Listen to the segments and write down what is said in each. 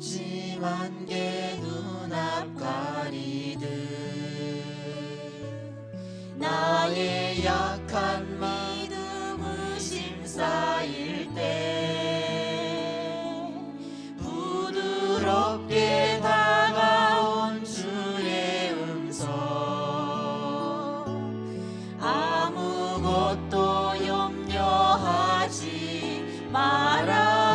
앞치만 개 눈앞 가리듯 나의 약한 믿음을 심싸일 때 부드럽게 다가온 주의 음성 아무것도 염려하지 마라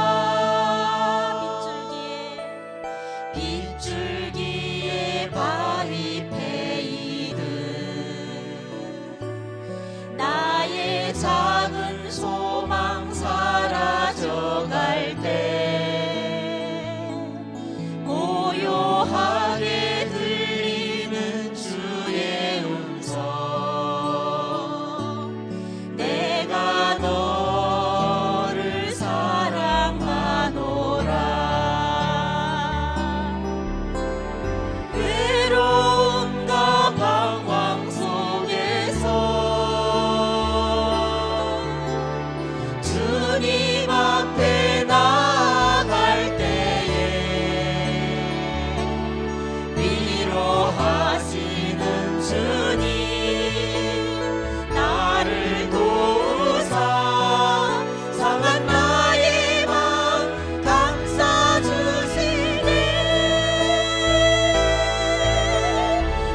빗줄기에 발이 패이듯 나의 작은 소망 사라져갈 때 고요하게 들리는 주의 음성 내가 너를 사랑하노라 외로움과 방황 속에서 주님 앞에 나아갈 때에 위로하시는 주님 나를 도우사 상한 나의 마음 감싸주시네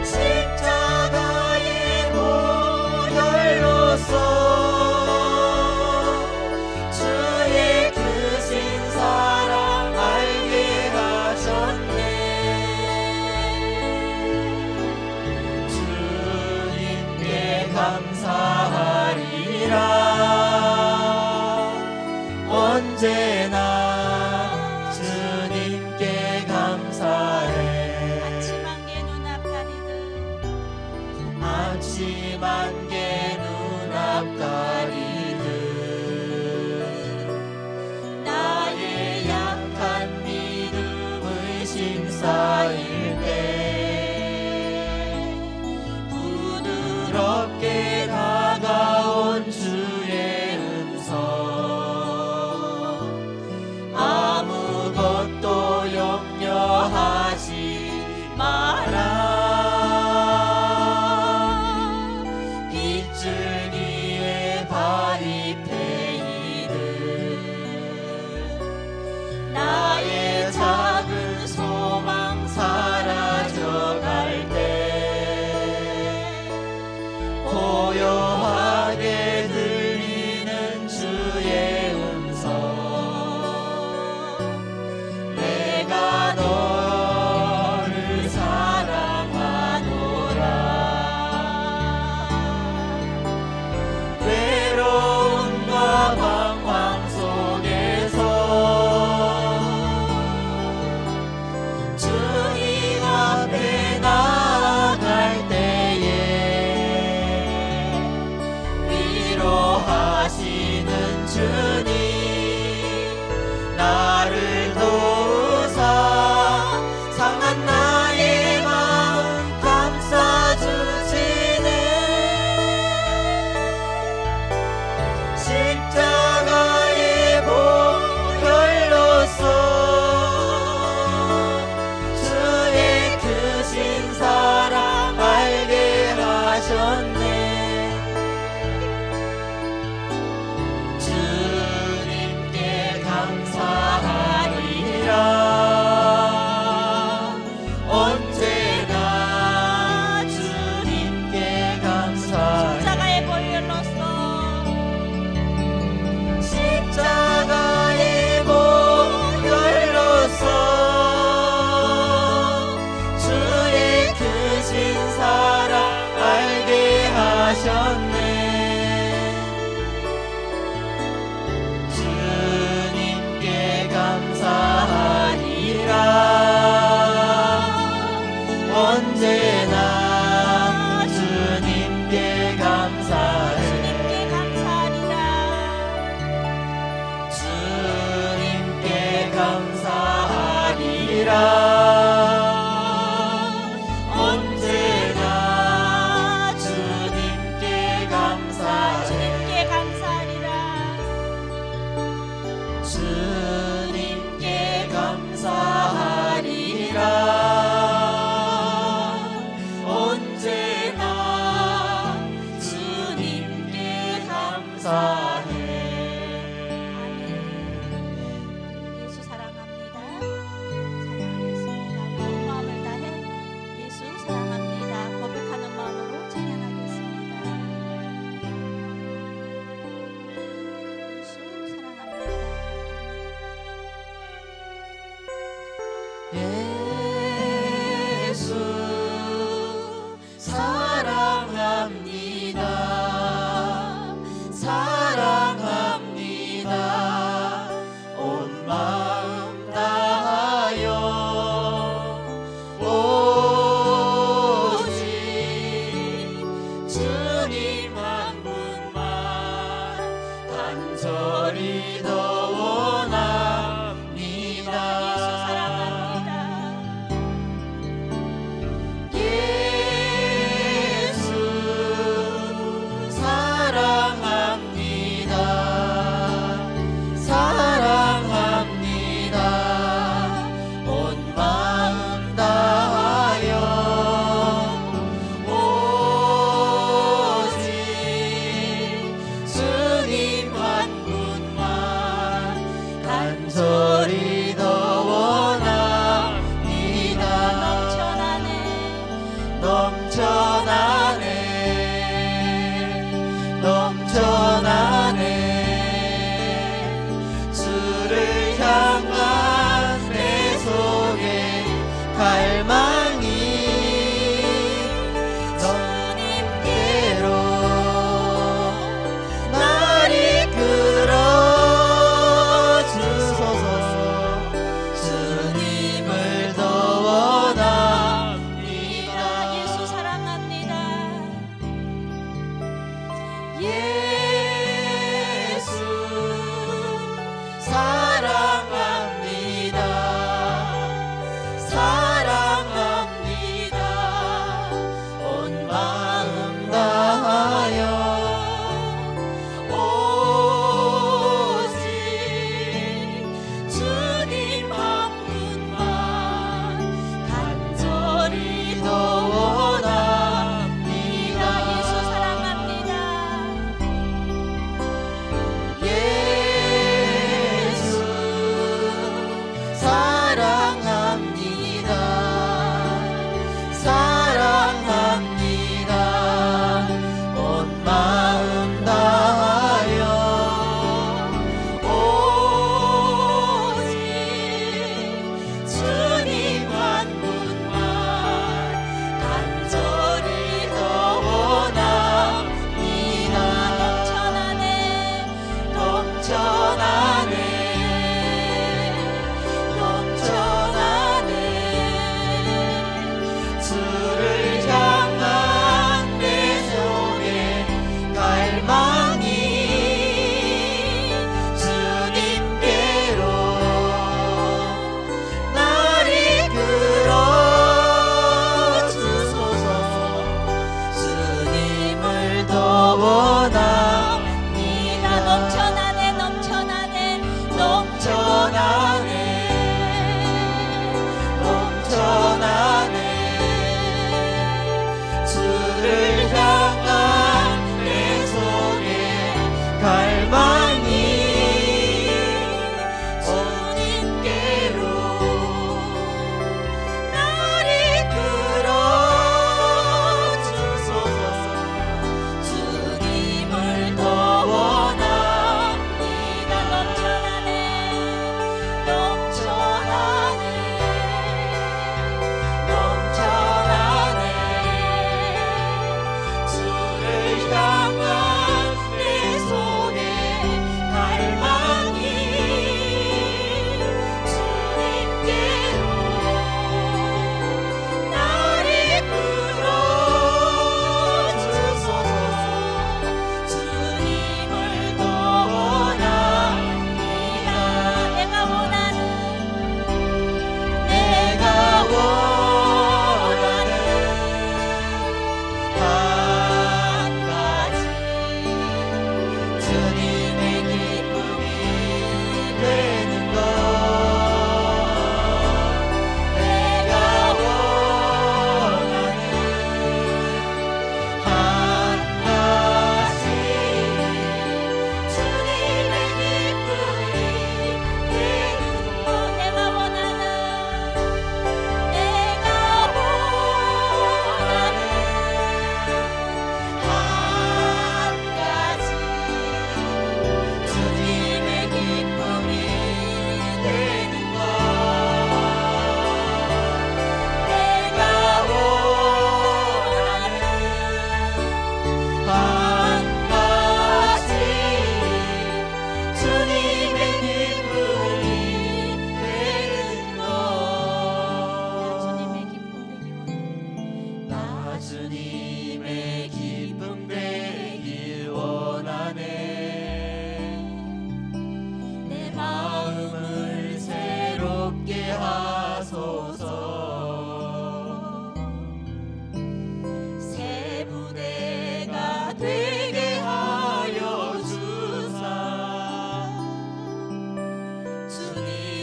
십자가의 보혈로써 주의 크신 사랑 알게 하셨네 주님께 감사하리라 언제나 주님께 감사해 아침한 개 눈앞 가리듯 아침한 개 눈앞 가리듯 나의 약한 믿음을 심싸일 때 부드럽게 다가온 주의 음성 아무것도 염려하지 마라 빗줄기에 발이 패이듯 나의 작은 소망 사라져갈 때 고요하게 들리는 주의 음성 내가 너를 사랑하노라 외로움과 방황 속에서 주님 앞에 나아갈 때에 위로하시는 주님 나를 도우사 상한 나의 마음 감싸주시네 십자가의 보혈로써 주의 크신 사랑 알게 하셨네 주님께 감사하리라 언제나 주님께 감사해 십자가의 보혈로써 십자가의 보혈로써 주의 크신 사랑 알게 하셨네 주님께 감사하리라 언제나 주님께 감사해 주님께 감사하리라 주님께 감사하리라 언제나 주님께 감사해 주님께 감사하리라 주님께 감사하리라 찬양하겠습니다. 우리 온 마음을 다해 예수 사랑합니다 고백하는 마음으로 찬양하겠습니다. 예수 사랑합니다. 예수 사랑합니다. 사랑합니다. 온 마음 다하여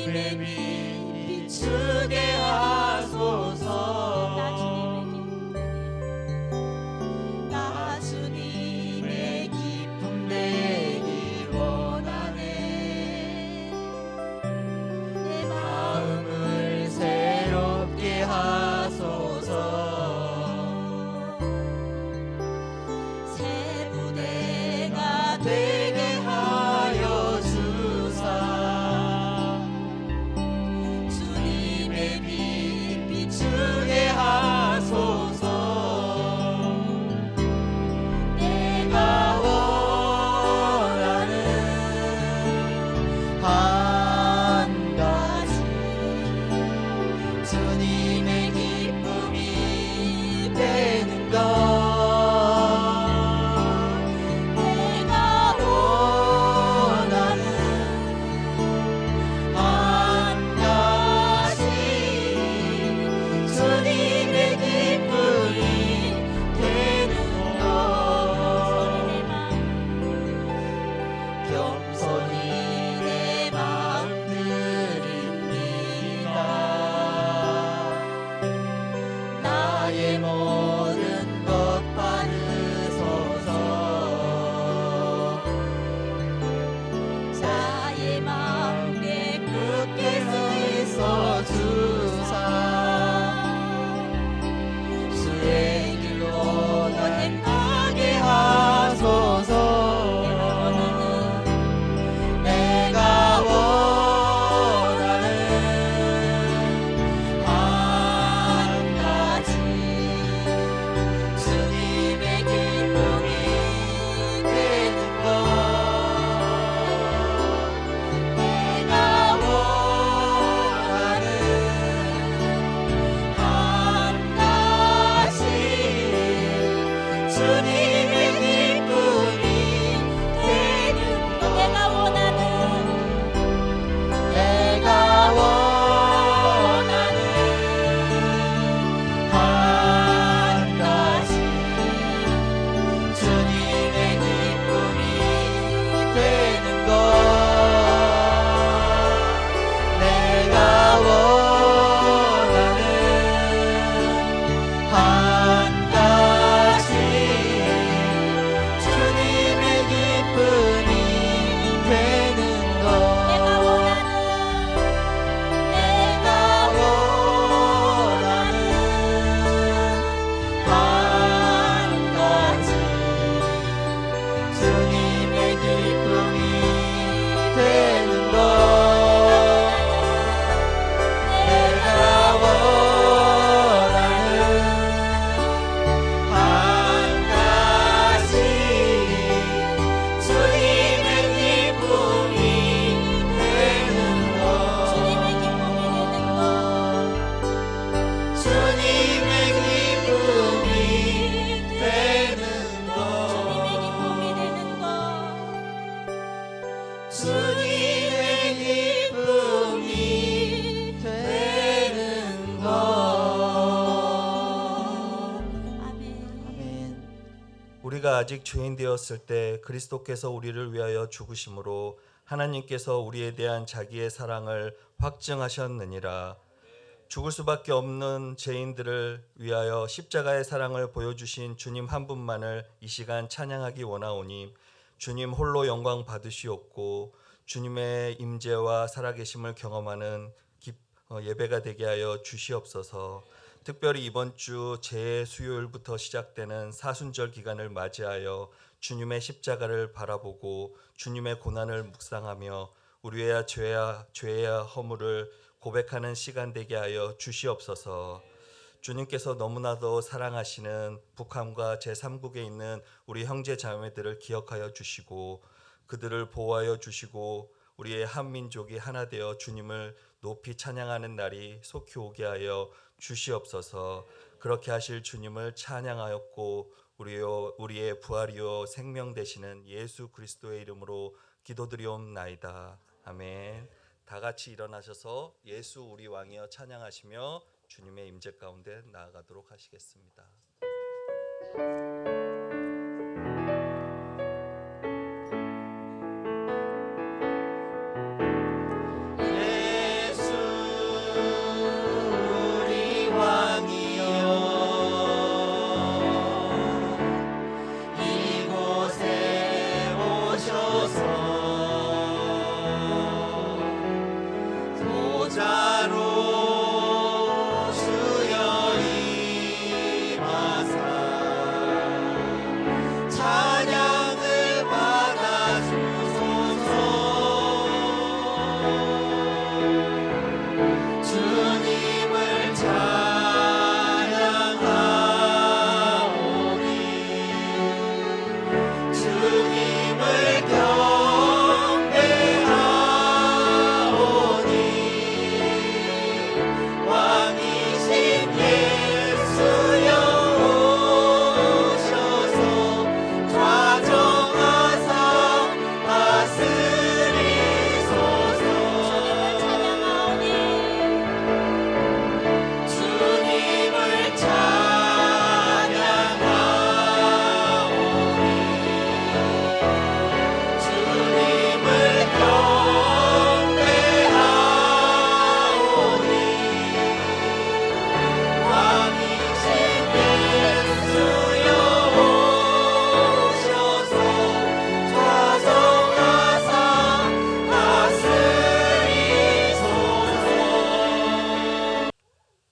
주님의 빛 비추게 하소서. 나 주님의 기쁨 되기 원하네. 내 마음을 새롭게 하소서. 새 부대가 되게 하여 주사. 주님의 빛 비추게 하소서. 내가 원하는 한 가지 주님의 기쁨이 되는 것. 내가 원하는 한 가지 주님의 기쁨이 되는 것. 겸손히 내 마음 드립니다. 나의 모든 것 받으소서. 나의 마음 깨끗게 쓰이소 주사. 주의 길로 날 행하게 하소서. 내가 원하는 한 가지 주님의 기쁨이 되는 것. 내가 원하는 한 가지 주님의 기쁨이 되는 것. 내가 원하는 한 가지 주님의 기쁨이 되는 것. 내가 원하는 한 가지 주님의 기쁨이 되는 것. 내가 원하는 한 가지 주님의 기쁨이 되는 것. 내가 원하는 한 가지 주님의 기쁨이 되는 것. 주님의 기쁨이 되는 것. 주님의 기쁨이 되는 것. 아멘. 우리가 아직 죄인 되었을 때 그리스도께서 우리를 위하여 죽으심으로 하나님께서 우리에 대한 자기의 사랑을 확증하셨느니라. 죽을 수밖에 없는 죄인들을 위하여 십자가의 사랑을 보여주신 주님 한 분만을 이 시간 찬양하기 원하오니 주님 홀로 영광 받으시옵고 주님의 임재와 살아계심을 경험하는 예배가 되게 하여 주시옵소서. 특별히 이번 주 재수요일부터 시작되는 사순절 기간을 맞이하여 주님의 십자가를 바라보고 주님의 고난을 묵상하며 우리의 죄와 허물을 고백하는 시간 되게 하여 주시옵소서. 주님께서 너무나도 사랑하시는 북한과 제3국에 있는 우리 형제 자매들을 기억하여 주시고 그들을 보호하여 주시고 우리의 한민족이 하나 되어 주님을 높이 찬양하는 날이 속히 오게 하여 주시옵소서. 그렇게 하실 주님을 찬양하였고 우리의 부활이요 생명 되시는 예수 그리스도의 이름으로 기도드리옵나이다. 아멘. 다 같이 일어나셔서 예수 우리 왕이여 찬양하시며 주님의 임재 가운데 나아가도록 하시겠습니다. 예수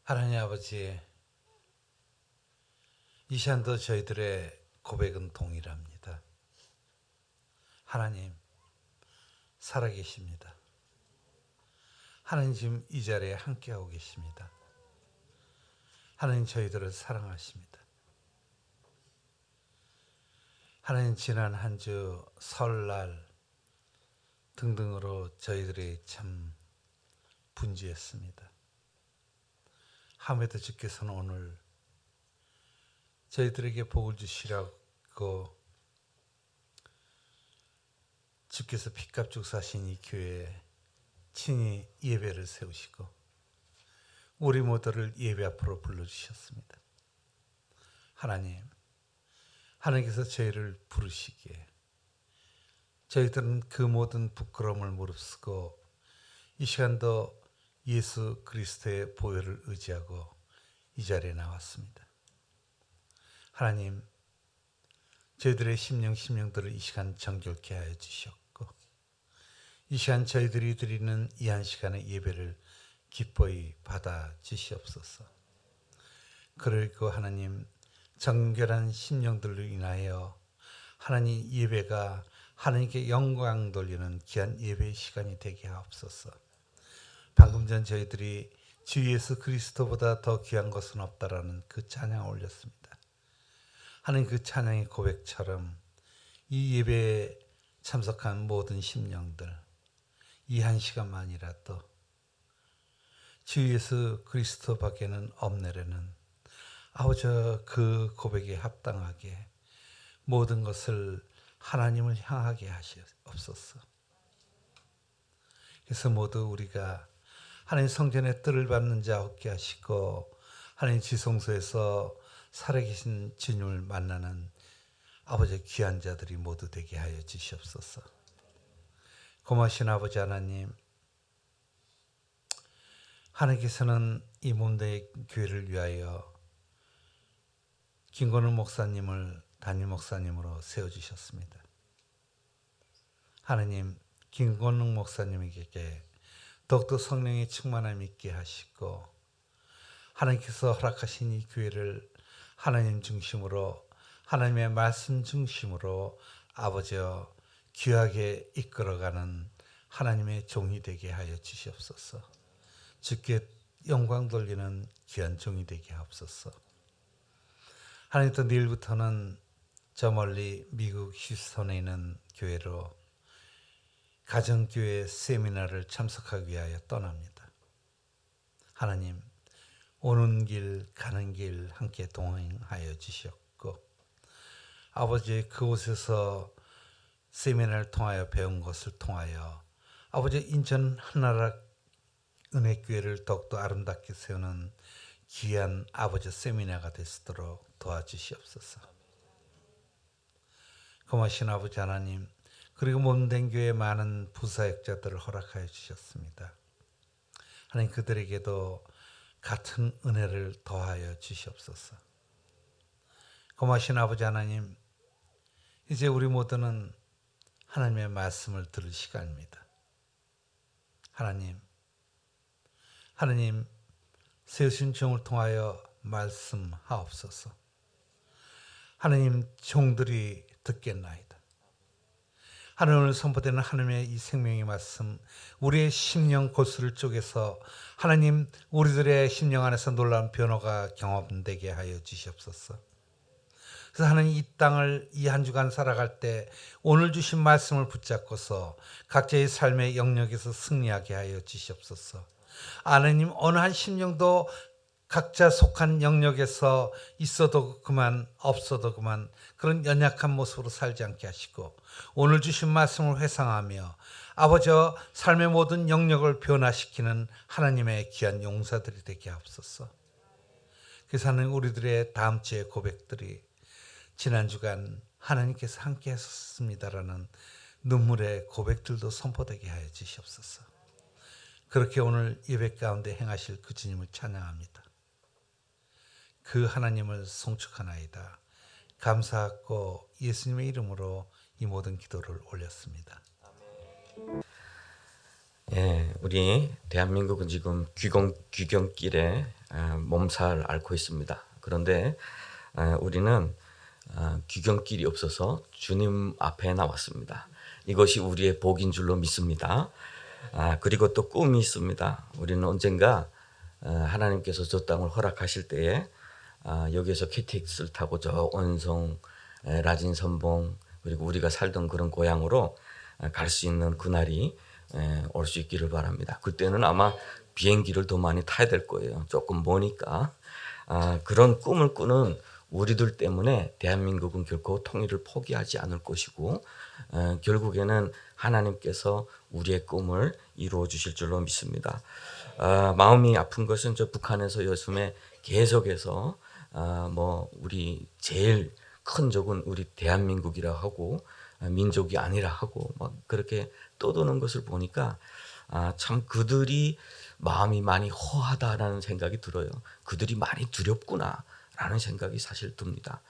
하나님 아버지, 이 시간도 저희들의 고백은 동일합니다. 하나님 살아계십니다. 하나님 지금 이 자리에 함께하고 계십니다. 하나님 저희들을 사랑하십니다. 하나님 지난 한 주 설날 등등으로 저희들이 참 분주했습니다. 하메도 주께서는 오늘 저희들에게 복을 주시라고 주께서 피값 주고 사신 이 교회에 친히 예배를 세우시고 우리 모두를 예배 앞으로 불러주셨습니다. 하나님, 하나님께서 저희를 부르시기에 저희들은 그 모든 부끄러움을 무릅쓰고 이 시간도 예수 그리스도의 보혈을 의지하고 이 자리에 나왔습니다. 하나님, 저희들의 심령들을 이 시간 정결케 하여 주셨고 이 시간 저희들이 드리는 이 한 시간의 예배를 기뻐히 받아 주시옵소서. 그리고 하나님, 정결한 심령들로 인하여 하나님 예배가 하나님께 영광 돌리는 귀한 예배의 시간이 되게 하옵소서. 방금 전 저희들이 주 예수 그리스도보다 더 귀한 것은 없다라는 그 찬양을 올렸습니다. 하나님, 그 찬양의 고백처럼 이 예배에 참석한 모든 심령들 이 한 시간만이라도 주 예수 그리스도 밖에는 없네라는 아버지 그 고백에 합당하게 모든 것을 하나님을 향하게 하시옵소서. 그래서 모두 우리가 하나님 성전의 뜰을 받는 자 얻게 하시고 하나님 지성소에서 살아계신 주님을 만나는 아버지 귀한 자들이 모두 되게 하여 주시옵소서. 고마우신 아버지 하나님, 하나님께서는 이 몸대 교회를 위하여 김건우 목사님을 담임 목사님으로 세워주셨습니다. 하나님, 김건우 목사님에게 더욱더 성령의 충만함이 있게 하시고 하나님께서 허락하신 이 교회를 하나님 중심으로 하나님의 말씀 중심으로 아버지여 귀하게 이끌어가는 하나님의 종이 되게 하여 주시옵소서. 주께 영광 돌리는 귀한 종이 되게 하옵소서. 하나님, 또 내일부터는 저 멀리 미국 휴스턴에 있는 교회로 가정교회 세미나를 참석하기 위하여 떠납니다. 하나님, 오는 길 가는 길 함께 동행하여 주셨고 아버지, 그곳에서 세미나를 통하여 배운 것을 통하여 아버지 인천 하나라 은혜교회를 더욱더 아름답게 세우는 귀한 아버지 세미나가 될 수 있도록 도와주시옵소서. 고마우신 아버지 하나님, 그리고 몸된 교회에 많은 부사역자들을 허락하여 주셨습니다. 하나님, 그들에게도 같은 은혜를 더하여 주시옵소서. 고마우신 아버지 하나님, 이제 우리 모두는 하나님의 말씀을 들을 시간입니다. 하나님 세우신 종을 통하여 말씀하옵소서. 하나님, 종들이 듣겠나이다. 하나님, 오늘 선포되는 하나님의 이 생명의 말씀, 우리의 심령 골수를 쪼개서 하나님, 우리들의 심령 안에서 놀라운 변화가 경험되게 하여 주시옵소서. 그래서 하나님, 이 땅을 이 한 주간 살아갈 때 오늘 주신 말씀을 붙잡고서 각자의 삶의 영역에서 승리하게 하여 주시옵소서. 하나님, 어느 한 심령도 각자 속한 영역에서 있어도 그만 없어도 그만 그런 연약한 모습으로 살지 않게 하시고 오늘 주신 말씀을 회상하며 아버지와 삶의 모든 영역을 변화시키는 하나님의 귀한 용사들이 되게 하옵소서. 그래서 하나님, 우리들의 다음 주의 고백들이 지난 주간 하나님께서 함께 하셨습니다라는 눈물의 고백들도 선포되게 하여 주시옵소서. 그렇게 오늘 예배 가운데 행하실 그 주님을 찬양합니다. 그 하나님을 송축하나이다. 감사하고 예수님의 이름으로 이 모든 기도를 올렸습니다. 예, 우리 대한민국은 지금 귀경길에 몸살 앓고 있습니다. 그런데 우리는 귀경길이 없어서 주님 앞에 나왔습니다. 이것이 우리의 복인 줄로 믿습니다. 그리고 또 꿈이 있습니다. 우리는 언젠가 하나님께서 저 땅을 허락하실 때에 여기에서 KTX를 타고 저 온성, 라진 선봉, 그리고 우리가 살던 그런 고향으로 갈 수 있는 그날이 올 수 있기를 바랍니다. 그때는 아마 비행기를 더 많이 타야 될 거예요. 조금 머니까. 그런 꿈을 꾸는 우리들 때문에 대한민국은 결코 통일을 포기하지 않을 것이고 결국에는 하나님께서 우리의 꿈을 이루어 주실 줄로 믿습니다. 마음이 아픈 것은 저 북한에서 요즘에 계속해서 우리 제일 큰 적은 우리 대한민국이라 하고 민족이 아니라 하고 막 그렇게 떠도는 것을 보니까 참 그들이 마음이 많이 허하다라는 생각이 들어요. 그들이 많이 두렵구나라는 생각이 사실 듭니다.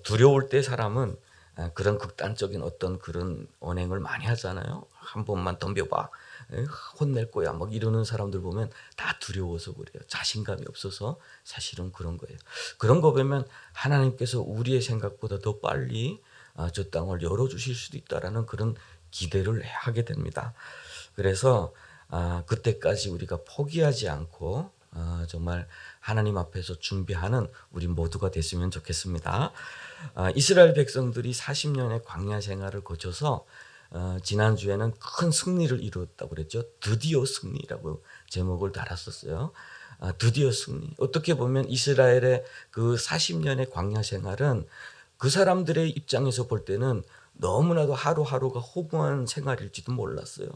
두려울 때 사람은 그런 극단적인 어떤 그런 언행을 많이 하잖아요. 한 번만 덤벼봐, 혼낼 거야 막 이러는 사람들 보면 다 두려워서 그래요. 자신감이 없어서 사실은 그런 거예요. 그런 거 보면 하나님께서 우리의 생각보다 더 빨리 저 땅을 열어주실 수도 있다라는 그런 기대를 하게 됩니다. 그래서 그때까지 우리가 포기하지 않고 정말 하나님 앞에서 준비하는 우리 모두가 됐으면 좋겠습니다. 이스라엘 백성들이 40년의 광야 생활을 거쳐서 지난주에는 큰 승리를 이루었다고 그랬죠. 드디어 승리라고 제목을 달았었어요. 드디어 승리. 어떻게 보면 이스라엘의 그 40년의 광야 생활은 그 사람들의 입장에서 볼 때는 너무나도 하루하루가 허무한 생활일지도 몰랐어요.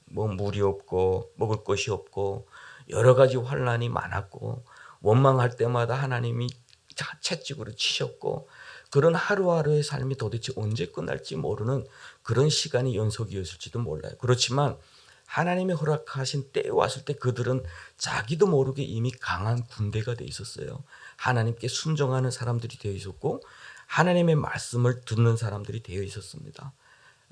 뭐 물이 없고 먹을 것이 없고 여러 가지 환난이 많았고 원망할 때마다 하나님이 채찍으로 치셨고 그런 하루하루의 삶이 도대체 언제 끝날지 모르는 그런 시간이 연속이었을지도 몰라요. 그렇지만 하나님이 허락하신 때에 왔을 때 그들은 자기도 모르게 이미 강한 군대가 돼 있었어요. 하나님께 순종하는 사람들이 되어 있었고 하나님의 말씀을 듣는 사람들이 되어 있었습니다.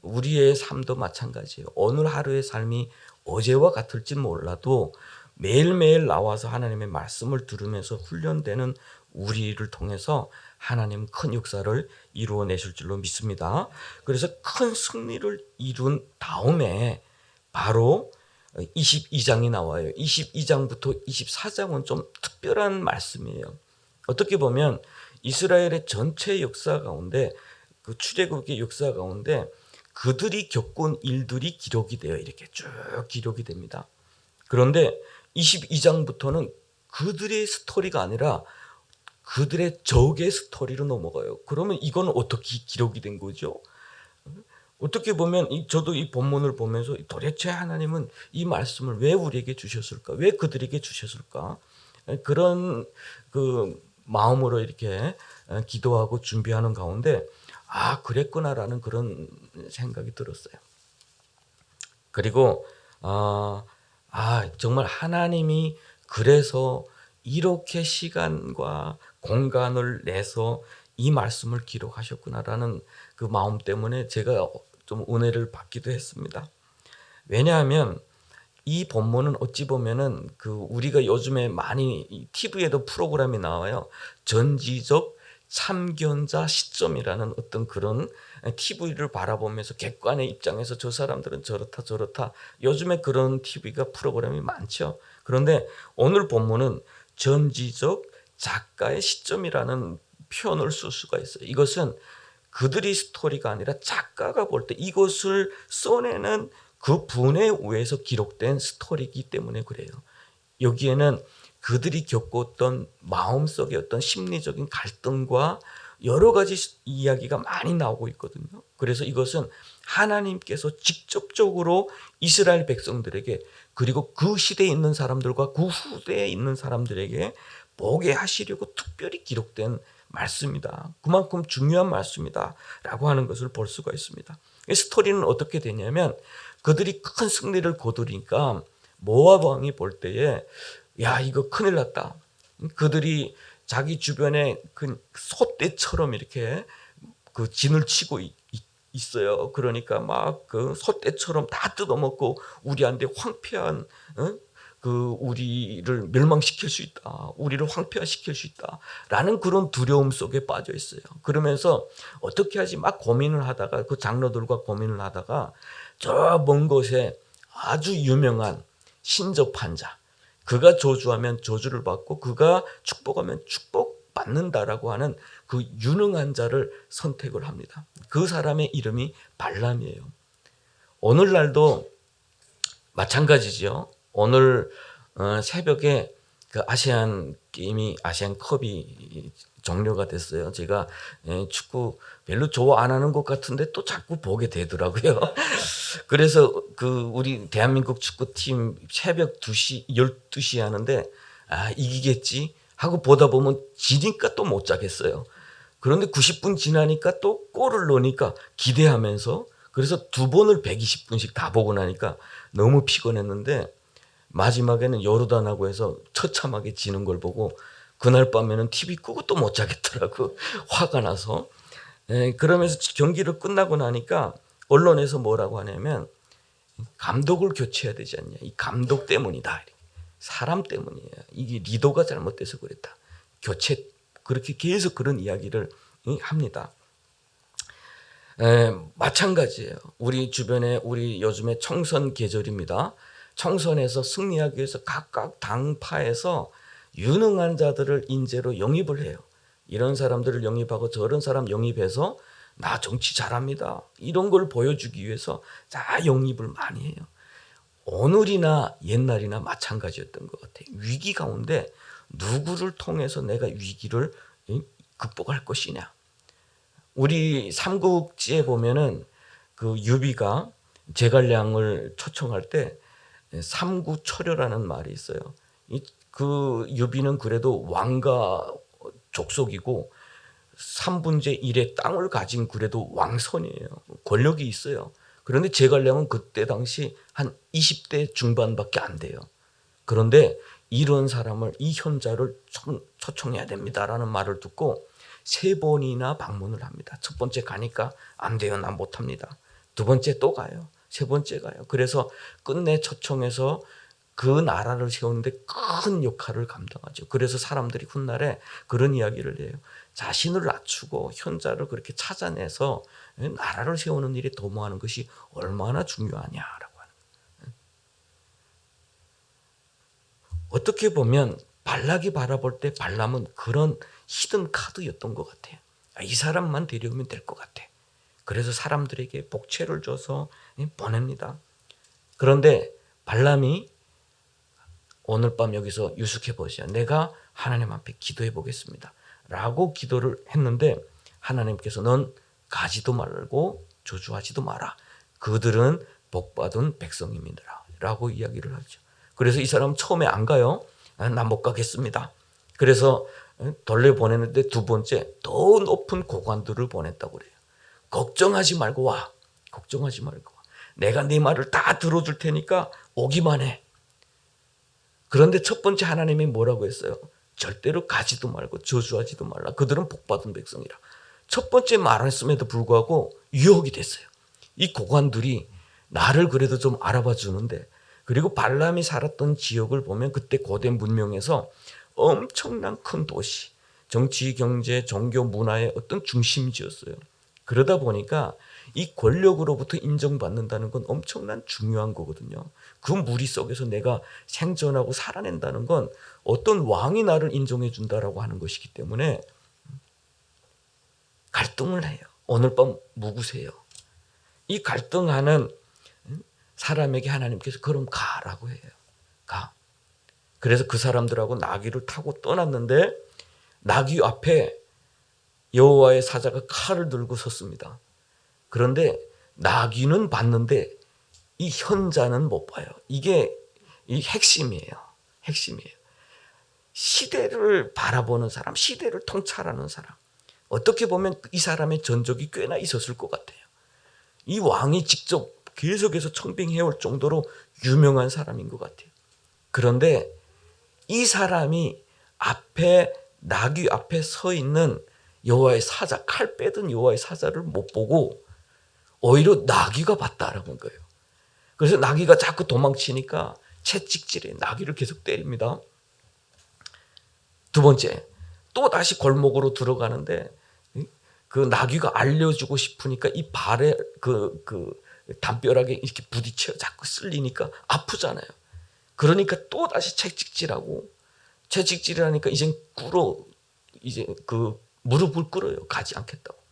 우리의 삶도 마찬가지예요. 오늘 하루의 삶이 어제와 같을지 몰라도 매일매일 나와서 하나님의 말씀을 들으면서 훈련되는 우리를 통해서 하나님 큰 역사를 이루어내실 줄로 믿습니다. 그래서 큰 승리를 이룬 다음에 바로 22장이 나와요. 22장부터 24장은 좀 특별한 말씀이에요. 어떻게 보면 이스라엘의 전체 역사 가운데 그 출애굽의 역사 가운데 그들이 겪은 일들이 기록이 돼요. 이렇게 쭉 기록이 됩니다. 그런데 22장부터는 그들의 스토리가 아니라 그들의 적의 스토리로 넘어가요. 그러면 이건 어떻게 기록이 된 거죠? 어떻게 보면 저도 이 본문을 보면서 도대체 하나님은 이 말씀을 왜 우리에게 주셨을까? 왜 그들에게 주셨을까? 그런 그 마음으로 이렇게 기도하고 준비하는 가운데 그랬구나라는 그런 생각이 들었어요. 그리고 정말 하나님이 그래서 이렇게 시간과 공간을 내서 이 말씀을 기록하셨구나라는 그 마음 때문에 제가 좀 은혜를 받기도 했습니다. 왜냐하면 이 본문은 어찌 보면은 그 우리가 요즘에 많이 TV에도 프로그램이 나와요. 전지적 참견자 시점이라는 어떤 그런 TV를 바라보면서 객관의 입장에서 저 사람들은 저렇다 요즘에 그런 TV가 프로그램이 많죠. 그런데 오늘 본문은 전지적 작가의 시점이라는 표현을 쓸 수가 있어요. 이것은 그들의 스토리가 아니라 작가가 볼 때 이것을 써내는 그 분에 의해서 기록된 스토리이기 때문에 그래요. 여기에는 그들이 겪었던 마음속의 어떤 심리적인 갈등과 여러 가지 이야기가 많이 나오고 있거든요. 그래서 이것은 하나님께서 직접적으로 이스라엘 백성들에게 그리고 그 시대에 있는 사람들과 그 후대에 있는 사람들에게 보게 하시려고 특별히 기록된 말씀이다. 그만큼 중요한 말씀이다 라고 하는 것을 볼 수가 있습니다. 이 스토리는 어떻게 되냐면 그들이 큰 승리를 거두니까 모압 왕이 볼 때에 야 이거 큰일 났다. 그들이 자기 주변에 그 소떼처럼 이렇게 그 진을 치고 있어요. 그러니까 막 그 소떼처럼 다 뜯어먹고 우리한테 황폐한 그 우리를 멸망시킬 수 있다. 우리를 황폐화시킬 수 있다라는 그런 두려움 속에 빠져 있어요. 그러면서 어떻게 하지 막 고민을 하다가 그 장로들과 고민을 하다가 저 먼 곳에 아주 유명한 신접한 자, 그가 저주하면 저주를 받고 그가 축복하면 축복받는다라고 하는 그 유능한 자를 선택을 합니다. 그 사람의 이름이 발람이에요. 오늘날도 마찬가지죠. 오늘 새벽에 그 아시안 게임이 아시안 컵이 종료가 됐어요. 제가 축구 별로 좋아 안 하는 것 같은데 또 자꾸 보게 되더라고요. 그래서 그 우리 대한민국 축구팀 새벽 2시, 12시에 하는데 이기겠지 하고 보다 보면 지니까 또 못 자겠어요. 그런데 90분 지나니까 또 골을 넣으니까 기대하면서 그래서 2번을 120분씩 다 보고 나니까 너무 피곤했는데 마지막에는 요르단하고 해서 처참하게 지는 걸 보고 그날 밤에는 TV 끄고 또 못 자겠더라고. 화가 나서. 그러면서 경기를 끝나고 나니까 언론에서 뭐라고 하냐면 감독을 교체해야 되지 않냐. 이 감독 때문이다. 사람 때문이에요. 이게 리더가 잘못돼서 그랬다. 교체 그렇게 계속 그런 이야기를 합니다. 마찬가지예요. 우리 주변에 우리 요즘에 총선 계절입니다. 총선에서 승리하기 위해서 각각 당파에서 유능한 자들을 인재로 영입을 해요. 이런 사람들을 영입하고 저런 사람 영입해서 나 정치 잘합니다. 이런 걸 보여주기 위해서 다 영입을 많이 해요. 오늘이나 옛날이나 마찬가지였던 것 같아요. 위기 가운데 누구를 통해서 내가 위기를 극복할 것이냐. 우리 삼국지에 보면은 그 유비가 제갈량을 초청할 때 삼구초려라는 말이 있어요. 그 유비는 그래도 왕가 족속이고 3분의 1의 땅을 가진 그래도 왕손이에요. 권력이 있어요. 그런데 제갈량은 그때 당시 한 20대 중반밖에 안 돼요. 그런데 이런 사람을 이 현자를 초청해야 됩니다라는 말을 듣고 3번이나 방문을 합니다. 첫 번째 가니까 안 돼요. 난 못합니다. 두 번째 또 가요. 세 번째 가요. 그래서 끝내 초청해서 그 나라를 세우는데 큰 역할을 감당하죠. 그래서 사람들이 훗날에 그런 이야기를 해요. 자신을 낮추고 현자를 그렇게 찾아내서 나라를 세우는 일에 도모하는 것이 얼마나 중요하냐라고 하는 거예요. 어떻게 보면 발락이 바라볼 때 발람은 그런 히든 카드였던 것 같아요. 이 사람만 데려오면 될 것 같아. 그래서 사람들에게 복채를 줘서 보냅니다. 그런데 발람이 오늘 밤 여기서 유숙해 보시오. 내가 하나님 앞에 기도해 보겠습니다. 라고 기도를 했는데 하나님께서 넌 가지도 말고 저주하지도 마라. 그들은 복받은 백성입니다. 라고 이야기를 하죠. 그래서 이 사람 처음에 안 가요. 난 못 가겠습니다. 그래서 돌려보내는데 두 번째 더 높은 고관들을 보냈다고 그래요. 걱정하지 말고 와. 걱정하지 말고 와. 내가 네 말을 다 들어줄 테니까 오기만 해. 그런데 첫 번째 하나님이 뭐라고 했어요? 절대로 가지도 말고 저주하지도 말라. 그들은 복받은 백성이라. 첫 번째 말했음에도 불구하고 유혹이 됐어요. 이 고관들이 나를 그래도 좀 알아봐 주는데, 그리고 발람이 살았던 지역을 보면 그때 고대 문명에서 엄청난 큰 도시, 정치, 경제, 종교, 문화의 어떤 중심지였어요. 그러다 보니까 이 권력으로부터 인정받는다는 건 엄청난 중요한 거거든요. 그 무리 속에서 내가 생존하고 살아낸다는 건 어떤 왕이 나를 인정해 준다라고 하는 것이기 때문에 갈등을 해요. 오늘 밤 묵으세요. 이 갈등하는 사람에게 하나님께서 그럼 가라고 해요. 가. 그래서 그 사람들하고 나귀를 타고 떠났는데 나귀 앞에 여호와의 사자가 칼을 들고 섰습니다. 그런데 나귀는 봤는데 이 현자는 못 봐요. 이게 이 핵심이에요. 핵심이에요. 시대를 바라보는 사람, 시대를 통찰하는 사람. 어떻게 보면 이 사람의 전적이 꽤나 있었을 것 같아요. 이 왕이 직접 계속해서 청빙해올 정도로 유명한 사람인 것 같아요. 그런데 이 사람이 앞에 나귀 앞에 서 있는 여호와의 사자, 칼 빼든 여호와의 사자를 못 보고 오히려 나귀가 봤다라는 거예요. 그래서 나귀가 자꾸 도망치니까 채찍질에 나귀를 계속 때립니다. 두 번째, 또 다시 골목으로 들어가는데 그 나귀가 알려주고 싶으니까 이 발에 그 담벼락에 이렇게 부딪혀 자꾸 쓸리니까 아프잖아요. 그러니까 또 다시 채찍질하고, 채찍질하니까 이젠 이제 그 무릎을 꿇어요. 가지 않겠다고.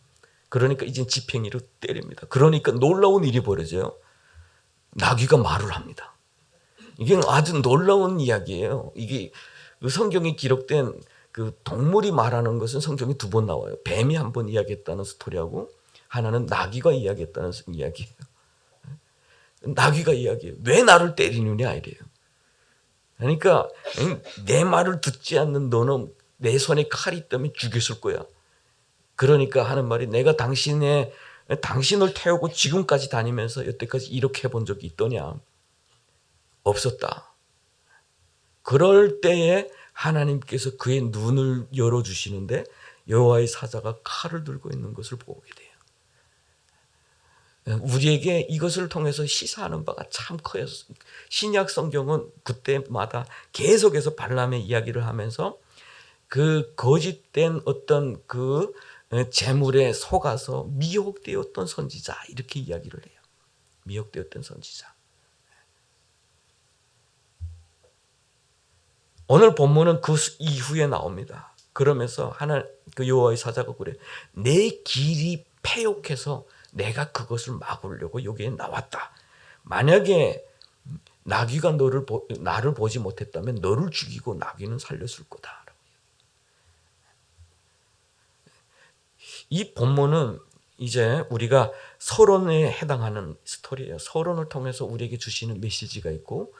그러니까 이젠 지팽이로 때립니다. 그러니까 놀라운 일이 벌어져요. 나귀가 말을 합니다. 이게 아주 놀라운 이야기예요. 이게 그 성경에 기록된 그 동물이 말하는 것은 성경에 2번 나와요. 뱀이 한 번 이야기했다는 스토리하고, 하나는 나귀가 이야기했다는 이야기예요. 나귀가 이야기해요. 왜 나를 때리느냐 이래요. 그러니까 내 말을 듣지 않는 너는 내 손에 칼이 있다면 죽였을 거야. 그러니까 하는 말이, 내가 당신을 태우고 지금까지 다니면서 여태까지 이렇게 해본 적이 있더냐? 없었다. 그럴 때에 하나님께서 그의 눈을 열어주시는데 여호와의 사자가 칼을 들고 있는 것을 보게 돼요. 우리에게 이것을 통해서 시사하는 바가 참 커요. 신약 성경은 그때마다 계속해서 발람의 이야기를 하면서 그 거짓된 어떤 그 재물에 속아서 미혹되었던 선지자, 이렇게 이야기를 해요. 미혹되었던 선지자. 오늘 본문은 그 이후에 나옵니다. 그러면서 그 여호와의 사자가 그래, 내 길이 패욕해서 내가 그것을 막으려고 여기에 나왔다. 만약에 나귀가 나를 보지 못했다면 너를 죽이고 나귀는 살렸을 거다. 이 본문은 이제 우리가 서론에 해당하는 스토리예요. 서론을 통해서 우리에게 주시는 메시지가 있고,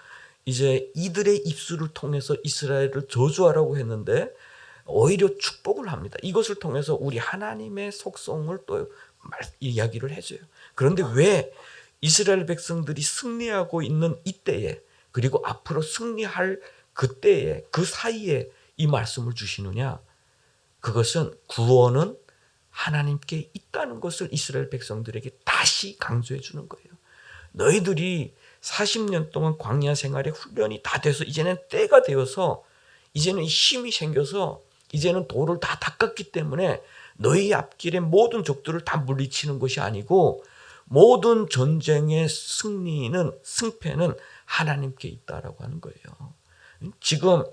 이제 이들의 입술을 통해서 이스라엘을 저주하라고 했는데 오히려 축복을 합니다. 이것을 통해서 우리 하나님의 속성을 또 이야기를 해줘요. 그런데 왜 이스라엘 백성들이 승리하고 있는 이때에, 그리고 앞으로 승리할 그때에, 그 사이에 이 말씀을 주시느냐? 그것은 구원은 하나님께 있다는 것을 이스라엘 백성들에게 다시 강조해 주는 거예요. 너희들이 40년 동안 광야 생활의 훈련이 다 돼서 이제는 때가 되어서, 이제는 힘이 생겨서, 이제는 돌을 다 닦았기 때문에 너희 앞길에 모든 적들을 다 물리치는 것이 아니고, 모든 전쟁의 승패는 하나님께 있다라고 하는 거예요. 지금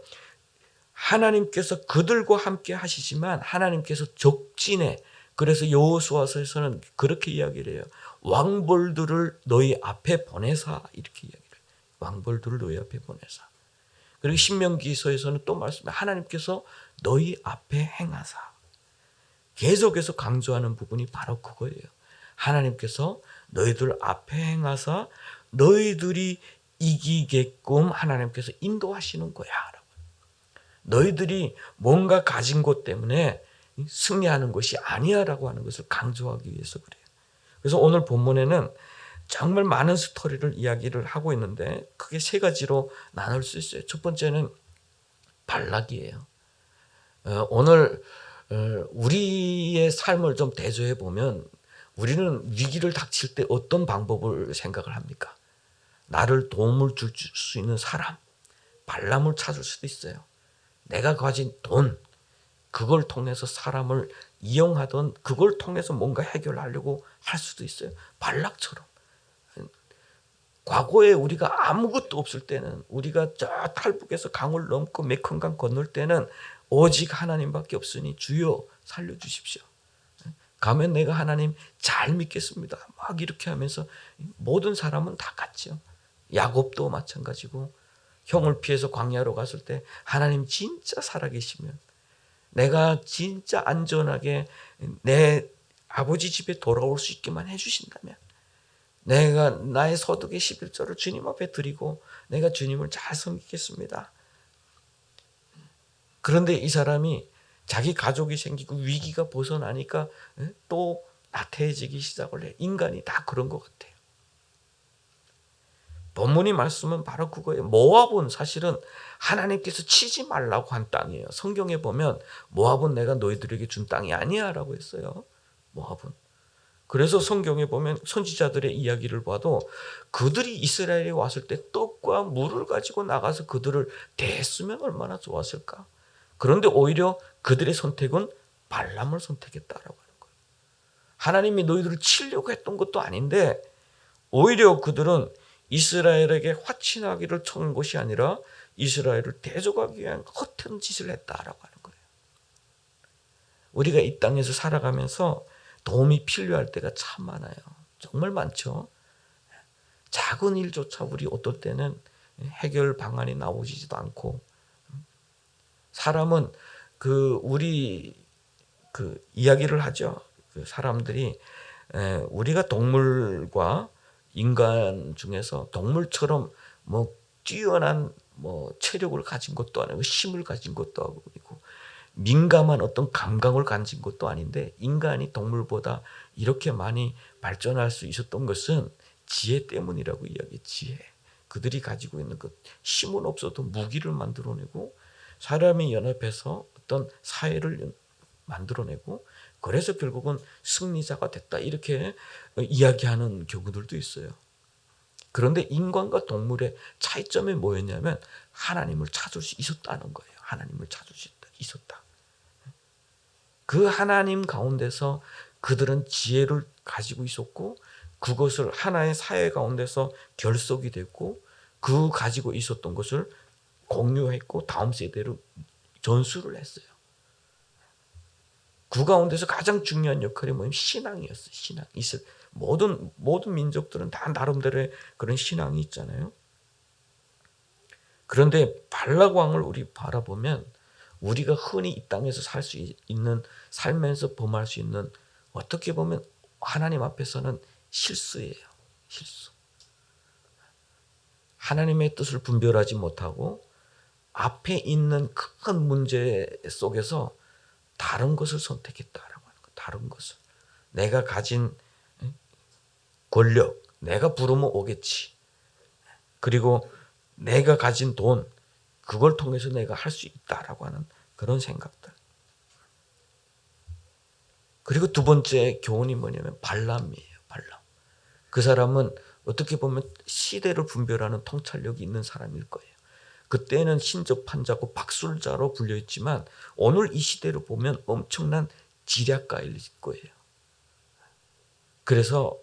하나님께서 그들과 함께 하시지만 하나님께서 적진에, 그래서 여호수아서에서는 그렇게 이야기를 해요. 왕벌들을 너희 앞에 보내사, 이렇게 이야기를 해요. 왕벌들을 너희 앞에 보내사. 그리고 신명기서에서는 또 말씀해요. 하나님께서 너희 앞에 행하사. 계속해서 강조하는 부분이 바로 그거예요. 하나님께서 너희들 앞에 행하사 너희들이 이기게끔 하나님께서 인도하시는 거야. 너희들이 뭔가 가진 것 때문에 승리하는 것이 아니야 라고 하는 것을 강조하기 위해서 그래요. 그래서 오늘 본문에는 정말 많은 스토리를 이야기를 하고 있는데 크게 3가지로 나눌 수 있어요. 첫 번째는 발락이에요. 오늘 우리의 삶을 좀 대조해 보면 우리는 위기를 닥칠 때 어떤 방법을 생각을 합니까? 나를 도움을 줄 수 있는 사람, 발람을 찾을 수도 있어요. 내가 가진 돈, 그걸 통해서 사람을 이용하던, 그걸 통해서 뭔가 해결하려고 할 수도 있어요. 발락처럼. 과거에 우리가 아무것도 없을 때는, 우리가 저 탈북에서 강을 넘고 메컨강 건널 때는 오직 하나님밖에 없으니 주여 살려주십시오. 가면 내가 하나님 잘 믿겠습니다. 막 이렇게 하면서 모든 사람은 다 갔죠. 야곱도 마찬가지고, 형을 피해서 광야로 갔을 때 하나님 진짜 살아계시면, 내가 진짜 안전하게 내 아버지 집에 돌아올 수 있게만 해주신다면, 내가 나의 소득의 11조를 주님 앞에 드리고 내가 주님을 잘 섬기겠습니다. 그런데 이 사람이 자기 가족이 생기고 위기가 벗어나니까 또 나태해지기 시작을 해. 인간이 다 그런 것 같아요. 본문이 말씀은 바로 그거예요. 모압은 사실은 하나님께서 치지 말라고 한 땅이에요. 성경에 보면 모압은 내가 너희들에게 준 땅이 아니야 라고 했어요. 모압은. 그래서 성경에 보면 선지자들의 이야기를 봐도 그들이 이스라엘에 왔을 때 떡과 물을 가지고 나가서 그들을 대했으면 얼마나 좋았을까. 그런데 오히려 그들의 선택은 발람을 선택했다라고 하는 거예요. 하나님이 너희들을 치려고 했던 것도 아닌데 오히려 그들은 이스라엘에게 화친하기를 청한 것이 아니라 이스라엘을 대적하기 위한 허튼 짓을 했다라고 하는 거예요. 우리가 이 땅에서 살아가면서 도움이 필요할 때가 참 많아요. 정말 많죠. 작은 일조차 우리 어떨 때는 해결 방안이 나오지도 않고, 사람은 우리 이야기를 하죠. 사람들이 우리가 동물과 인간 중에서 동물처럼 뛰어난 체력을 가진 것도 아니고 힘을 가진 것도 아니고 민감한 어떤 감각을 가진 것도 아닌데 인간이 동물보다 이렇게 많이 발전할 수 있었던 것은 지혜 때문이라고 이야기해. 지혜. 그들이 가지고 있는 것. 힘은 없어도 무기를 만들어내고 사람이 연합해서 어떤 사회를 만들어내고 그래서 결국은 승리자가 됐다 이렇게 이야기하는 경우들도 있어요. 그런데 인간과 동물의 차이점이 뭐였냐면 하나님을 찾을 수 있었다는 거예요. 하나님을 찾을 수 있었다. 그 하나님 가운데서 그들은 지혜를 가지고 있었고 그것을 하나의 사회 가운데서 결속이 됐고 그 가지고 있었던 것을 공유했고 다음 세대로 전수를 했어요. 그 가운데서 가장 중요한 역할이 뭐냐면 신앙이었어요. 신앙. 모든 민족들은 다 나름대로의 그런 신앙이 있잖아요. 그런데 발락 왕을 우리 바라보면 우리가 흔히 이 땅에서 살 수 있는 살면서 범할 수 있는 어떻게 보면 하나님 앞에서는 실수예요. 실수. 하나님의 뜻을 분별하지 못하고 앞에 있는 큰 문제 속에서 다른 것을 선택했다라고 하는 거예요. 다른 것을. 내가 가진 권력, 내가 부르면 오겠지. 그리고 내가 가진 돈, 그걸 통해서 내가 할 수 있다라고 하는 그런 생각들. 그리고 두 번째 교훈이 뭐냐면 발람이에요. 발람. 그 사람은 어떻게 보면 시대를 분별하는 통찰력이 있는 사람일 거예요. 그때는 신접한자고 박술자로 불려있지만 오늘 이 시대를 보면 엄청난 지략가일 거예요. 그래서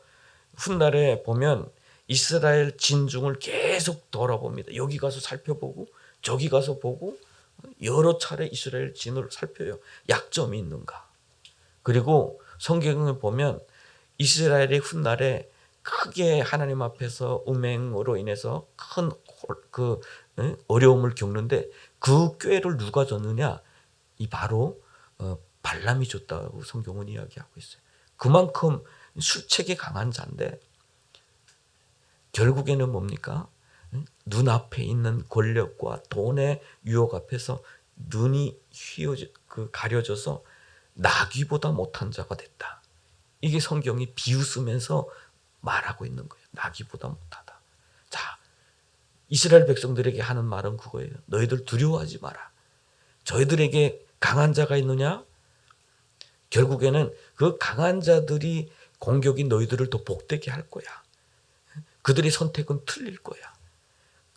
훗날에 보면 이스라엘 진중을 계속 돌아봅니다. 여기 가서 살펴보고 저기 가서 보고 여러 차례 이스라엘 진을 살펴요. 약점이 있는가. 그리고 성경에 보면 이스라엘이 훗날에 크게 하나님 앞에서 음행으로 인해서 큰 어려움을 겪는데 그 꾀를 누가 줬느냐? 이 바로 발람이 줬다고 성경은 이야기하고 있어요. 그만큼 술책에 강한 자인데 결국에는 뭡니까? 눈앞에 있는 권력과 돈의 유혹 앞에서 눈이 가려져서 나귀보다 못한 자가 됐다. 이게 성경이 비웃으면서 말하고 있는 거예요. 나귀보다 못하다. 자, 이스라엘 백성들에게 하는 말은 그거예요. 너희들 두려워하지 마라. 저희들에게 강한 자가 있느냐? 결국에는 그 강한 자들이 공격이 너희들을 더 복되게 할 거야. 그들의 선택은 틀릴 거야.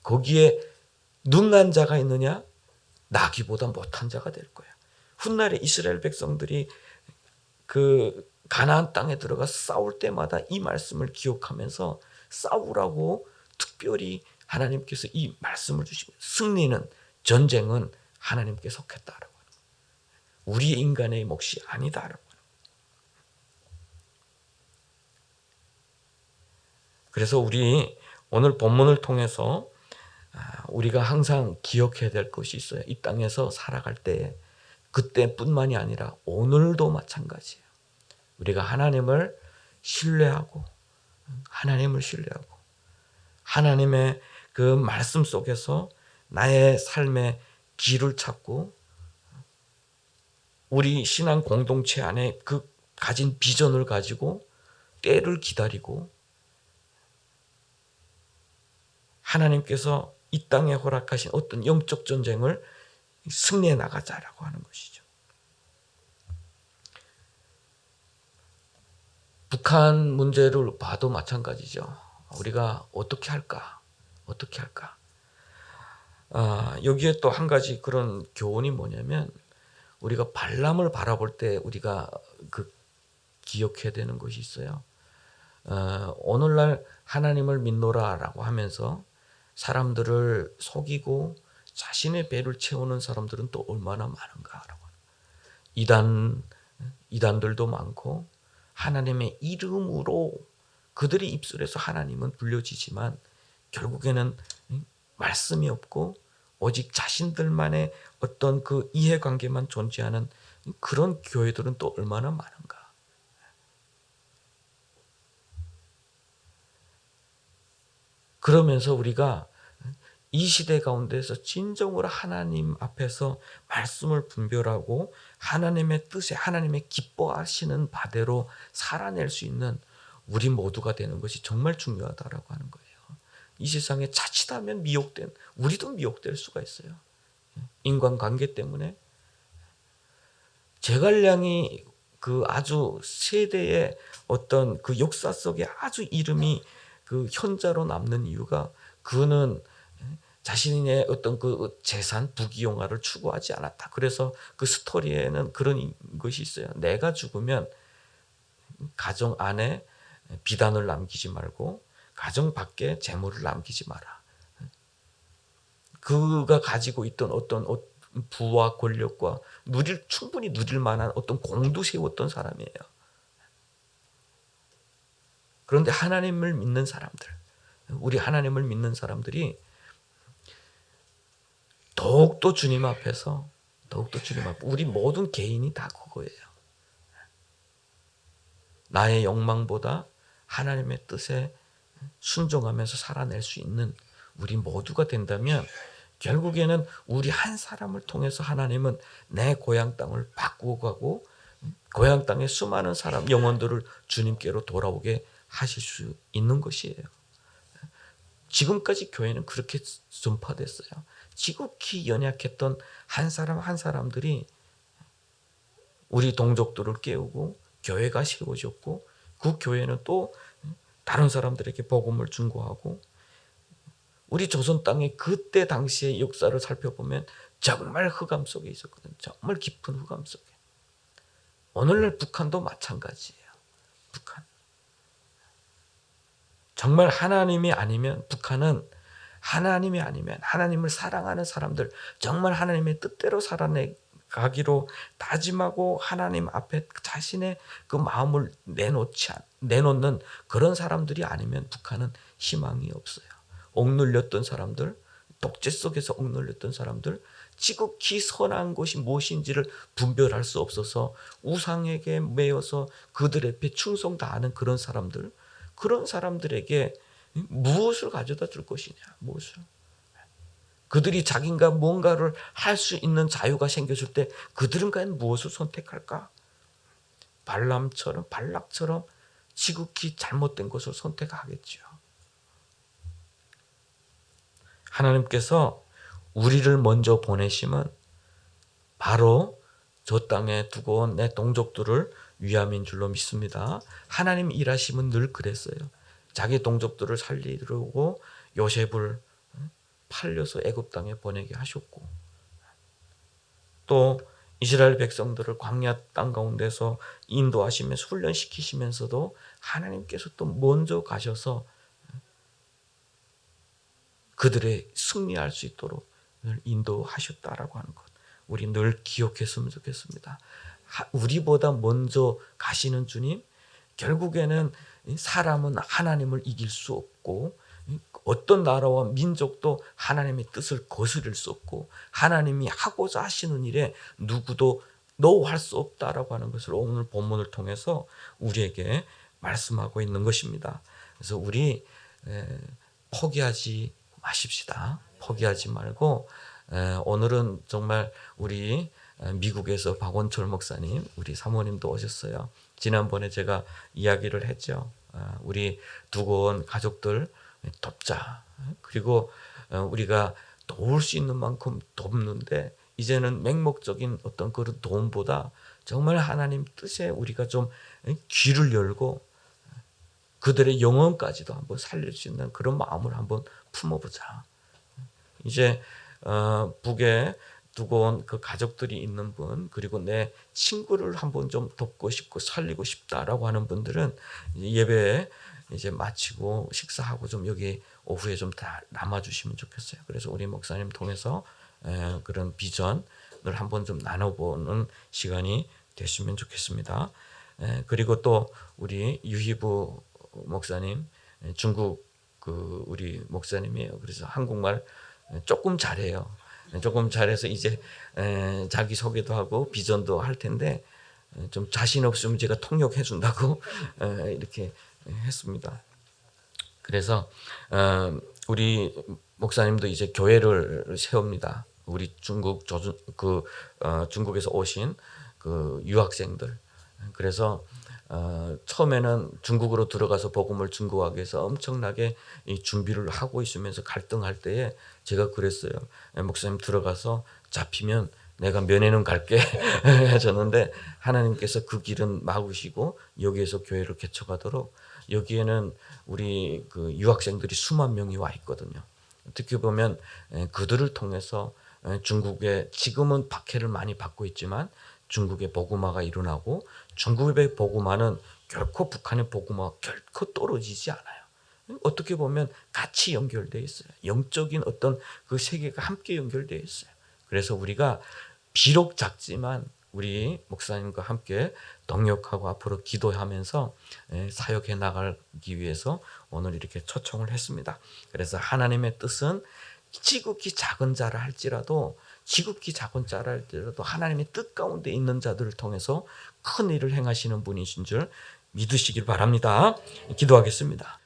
거기에 능한 자가 있느냐? 나귀보다 못한 자가 될 거야. 훗날에 이스라엘 백성들이 가나안 땅에 들어가 싸울 때마다 이 말씀을 기억하면서 싸우라고 특별히 하나님께서 이 말씀을 주시고 승리는 전쟁은 하나님께 속했다라고 하는 거예요. 우리 인간의 몫이 아니다라고 하는 거예요. 그래서 우리 오늘 본문을 통해서 우리가 항상 기억해야 될 것이 있어요. 이 땅에서 살아갈 때 그때뿐만이 아니라 오늘도 마찬가지예요. 우리가 하나님을 신뢰하고 하나님의 그 말씀 속에서 나의 삶의 길을 찾고 우리 신앙 공동체 안에 그 가진 비전을 가지고 때를 기다리고 하나님께서 이 땅에 허락하신 어떤 영적 전쟁을 승리해 나가자라고 하는 것이죠. 북한 문제를 봐도 마찬가지죠. 우리가 어떻게 할까? 여기에 또 한 가지 그런 교훈이 뭐냐면 우리가 발람을 바라볼 때 우리가 기억해야 되는 것이 있어요. 오늘날 하나님을 믿노라라고 하면서 사람들을 속이고 자신의 배를 채우는 사람들은 또 얼마나 많은가라고. 이단들도 많고 하나님의 이름으로 그들의 입술에서 하나님은 불려지지만 결국에는 말씀이 없고 오직 자신들만의 어떤 그 이해관계만 존재하는 그런 교회들은 또 얼마나 많은가. 그러면서 우리가 이 시대 가운데서 진정으로 하나님 앞에서 말씀을 분별하고 하나님의 뜻에 하나님의 기뻐하시는 바대로 살아낼 수 있는 우리 모두가 되는 것이 정말 중요하다라고 하는 거예요. 이 세상에 자칫하면 우리도 미혹될 수가 있어요. 인간관계 때문에. 제갈량이 그 아주 세대의 어떤 그 역사 속에 아주 이름이 그 현자로 남는 이유가 그는 자신의 어떤 그 재산, 부귀영화를 추구하지 않았다. 그래서 그 스토리에는 그런 것이 있어요. 내가 죽으면 가정 안에 비단을 남기지 말고 가정 밖에 재물을 남기지 마라. 그가 가지고 있던 어떤 부와 권력과 충분히 누릴 만한 어떤 공도 세웠던 사람이에요. 그런데 하나님을 믿는 사람들, 우리 하나님을 믿는 사람들이 더욱더 주님 앞에서 우리 모든 개인이 다 그거예요. 나의 욕망보다 하나님의 뜻에 순종하면서 살아낼 수 있는 우리 모두가 된다면 결국에는 우리 한 사람을 통해서 하나님은 내 고향 땅을 바꾸고 가고 고향 땅의 수많은 사람 영혼들을 주님께로 돌아오게 하실 수 있는 것이에요. 지금까지 교회는 그렇게 전파됐어요. 지극히 연약했던 한 사람 한 사람들이 우리 동족들을 깨우고 교회가 세워졌고 그 교회는 또 다른 사람들에게 복음을 증거하고 우리 조선 땅의 그때 당시의 역사를 살펴보면 정말 흑암 속에 있었거든요. 정말 깊은 흑암 속에. 오늘날 북한도 마찬가지예요. 북한. 정말 하나님이 아니면 북한은 하나님이 아니면 하나님을 사랑하는 사람들 정말 하나님의 뜻대로 살아가기로 다짐하고 하나님 앞에 자신의 그 마음을 내놓는 그런 사람들이 아니면 북한은 희망이 없어요. 억눌렸던 사람들, 독재 속에서 억눌렸던 사람들, 지극히 선한 것이 무엇인지를 분별할 수 없어서 우상에게 매여서 그들 앞에 충성 다하는 그런 사람들에게 무엇을 가져다 줄 것이냐, 무엇을. 그들이 자기가 뭔가를 할 수 있는 자유가 생겨줄 때 그들은 과연 무엇을 선택할까? 발락처럼 지극히 잘못된 것을 선택하겠죠. 하나님께서 우리를 먼저 보내심은 바로 저 땅에 두고 온 내 동족들을 위함인 줄로 믿습니다. 하나님 일하심은 늘 그랬어요. 자기 동족들을 살리려고 요셉을 팔려서 애굽 땅에 보내게 하셨고 또 이스라엘 백성들을 광야 땅 가운데서 인도하시면서 훈련시키시면서도 하나님께서 또 먼저 가셔서 그들의 승리할 수 있도록 인도하셨다라고 하는 것 우리 늘 기억했으면 좋겠습니다. 우리보다 먼저 가시는 주님, 결국에는 사람은 하나님을 이길 수 없고 어떤 나라와 민족도 하나님의 뜻을 거스릴 수 없고 하나님이 하고자 하시는 일에 누구도 노할 수 없다라고 하는 것을 오늘 본문을 통해서 우리에게 말씀하고 있는 것입니다. 그래서 우리 포기하지 마십시다. 포기하지 말고 오늘은 정말 우리 미국에서 박원철 목사님, 우리 사모님도 오셨어요. 지난번에 제가 이야기를 했죠. 우리 두고 온 가족들 돕자. 그리고 우리가 도울 수 있는 만큼 돕는데 이제는 맹목적인 어떤 그런 도움보다 정말 하나님 뜻에 우리가 좀 귀를 열고 그들의 영혼까지도 한번 살릴 수 있는 그런 마음을 한번 품어보자. 이제 북에 두고 온 그 가족들이 있는 분, 그리고 내 친구를 한번 좀 돕고 싶고 살리고 싶다라고 하는 분들은 예배 이제 마치고 식사하고 좀 여기 오후에 좀 다 남아주시면 좋겠어요. 그래서 우리 목사님 통해서 그런 비전을 한번 좀 나눠보는 시간이 됐으면 좋겠습니다. 그리고 또 우리 유희부 목사님, 중국 그 우리 목사님이에요. 그래서 한국말 조금 잘해요. 조금 잘해서 이제 자기 소개도 하고 비전도 할 텐데 좀 자신 없으면 제가 통역해 준다고 이렇게 했습니다. 그래서 우리 목사님도 이제 교회를 세웁니다. 우리 중국에서 오신 그 유학생들. 그래서 처음에는 중국으로 들어가서 복음을 증거하기 위해서 엄청나게 이 준비를 하고 있으면서 갈등할 때에 제가 그랬어요. 목사님 들어가서 잡히면 내가 면회는 갈게 하셨는데 하나님께서 그 길은 막으시고 여기에서 교회를 개척하도록, 여기에는 우리 그 유학생들이 수만 명이 와 있거든요. 어떻게 보면 그들을 통해서 중국에 지금은 박해를 많이 받고 있지만 중국의 복음화가 일어나고, 중국의 복음화는 결코 북한의 복음화와 결코 떨어지지 않아요. 어떻게 보면 같이 연결되어 있어요. 영적인 어떤 그 세계가 함께 연결되어 있어요. 그래서 우리가 비록 작지만 우리 목사님과 함께 동역하고 앞으로 기도하면서 사역해 나가기 위해서 오늘 이렇게 초청을 했습니다. 그래서 하나님의 뜻은 지극히 작은 자라 할지라도 하나님의 뜻 가운데 있는 자들을 통해서 큰 일을 행하시는 분이신 줄 믿으시길 바랍니다. 기도하겠습니다.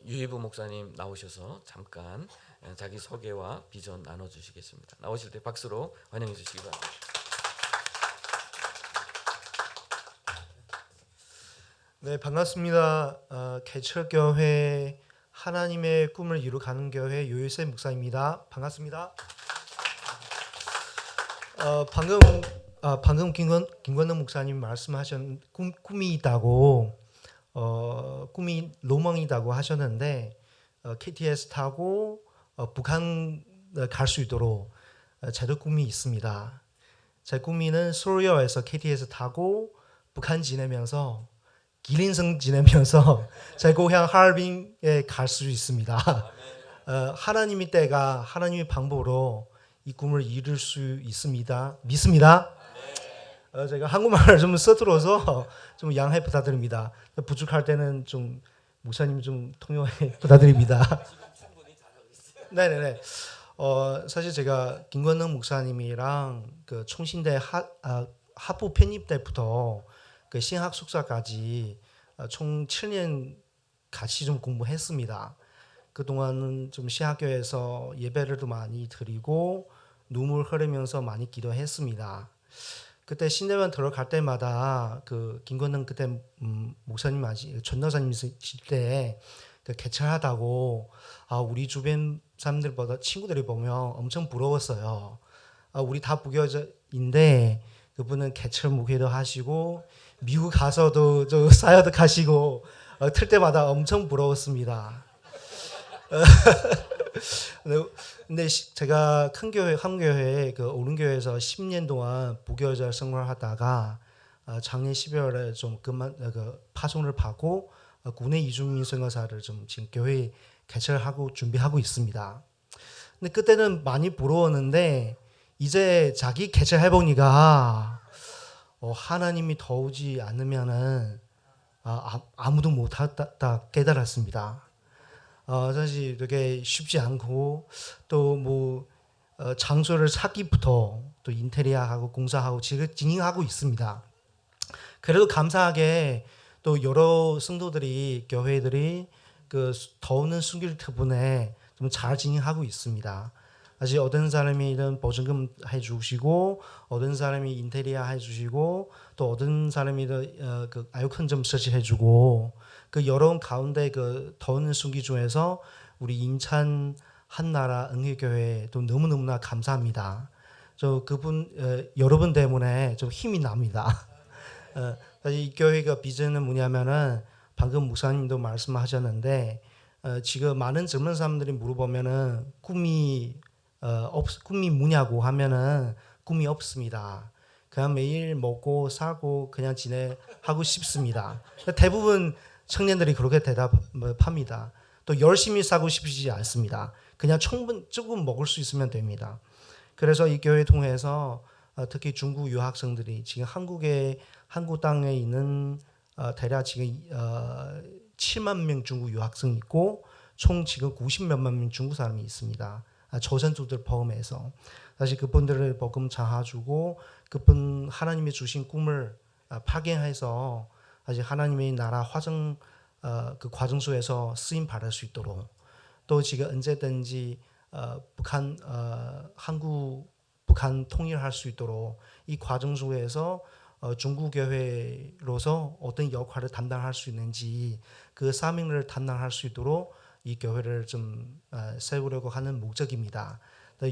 유희부 목사님 나오셔서 잠깐 자기 소개와 비전 나눠주시겠습니다. 나오실 때 박수로 환영해 주시기 바랍니다. 네, 반갑습니다. 개척교회 하나님의 꿈을 이루가는 교회 요요셉 목사입니다. 반갑습니다. 방금 김건능 목사님 말씀하신 꿈이 있다고, 꿈이 로망이다고 하셨는데 KTX 타고 북한 갈 수 있도록 저도 꿈이 있습니다. 제 꿈이는 소리어에서 KTX 타고 북한 지내면서 기린성 지내면서 제 고향 하얼빈에 갈 수 있습니다. 하나님의 때가 하나님의 방법으로 이 꿈을 이룰 수 있습니다. 믿습니다. 제가 한국말을 좀 서툴어서 좀 양해 부탁드립니다. 부족할 때는 좀 목사님 좀 통역해 부탁드립니다. 네네네. 사실 제가 김건능 목사님이랑 그 총신대 학부 편입 때부터 그 신학 석사까지 총 7년 같이 좀 공부했습니다. 그동안은 좀 신학교에서 예배를 도 많이 드리고 눈물 흘리면서 많이 기도했습니다. 그때 신대원 들어갈 때마다 그 김건능 그때 목사님 아직 전도사님이실 때 그 개척하다고 우리 주변 사람들보다 친구들이 보면 엄청 부러웠어요. 우리 다 부교자인데 그분은 개척 목회도 하시고 미국 가서도 저 사역도 하시고 틀 때마다 엄청 부러웠습니다. 근데 제가 큰 교회 한교회 그 오른교회에서 10년 동안 부교자 생활하다가 작년 12월에 좀 파송을 받고 국내 이주민 선교사를 좀 지금 교회 개설하고 준비하고 있습니다. 근데 그때는 많이 부러웠는데 이제 자기 개설해 보니까 하나님이 도우지 않으면은 아무도 못하다 깨달았습니다. 사실 되게 쉽지 않고 또 뭐 장소를 찾기부터 또 인테리어하고 공사하고 지금 진행하고 있습니다. 그래도 감사하게 또 여러 성도들이 교회들이 그 더우는 순기를 덕분에 좀 잘 진행하고 있습니다. 사실 어떤 사람이든 보증금 해주시고 어떤 사람이 인테리어 해주시고 또 어떤 사람이든 그 에어컨 좀 설치해주고 그 여러 가운데 그 더운 순기 중에서 우리 인천 한나라 응회교회 또 너무너무나 감사합니다. 저 그분 여러분 때문에 좀 힘이 납니다. 사실 이 교회가 비전은 뭐냐면은 방금 목사님도 말씀하셨는데 지금 많은 젊은 사람들이 물어보면은 꿈이 뭐냐고 하면은 꿈이 없습니다. 그냥 매일 먹고 살고 그냥 지내하고 싶습니다. 대부분 청년들이 그렇게 대답합니다. 또 열심히 살고 싶지 않습니다. 그냥 조금 먹을 수 있으면 됩니다. 그래서 이 교회 통해서 특히 중국 유학생들이 지금 한국 땅에 있는 대략 지금 7만 명 중국 유학생이 있고 총 지금 90몇만 명 중국 사람이 있습니다. 조선族들 포함해서 사실 그분들을 복음 전해주고 그분 하나님이 주신 꿈을 파견해서 사실 하나님의 나라 그 과정 속에서 쓰임 받을 수 있도록 또 지금 언제든지 북한 통일할 수 있도록 이 과정 속에서 중국 교회로서 어떤 역할을 담당할 수 있는지 그 사명을 담당할 수 있도록 이 교회를 좀 세우려고 하는 목적입니다.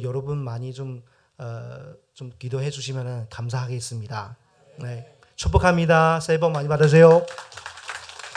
여러분 많이 좀 기도해 주시면 감사하겠습니다. 네, 축복합니다. 새해 복 많이 받으세요.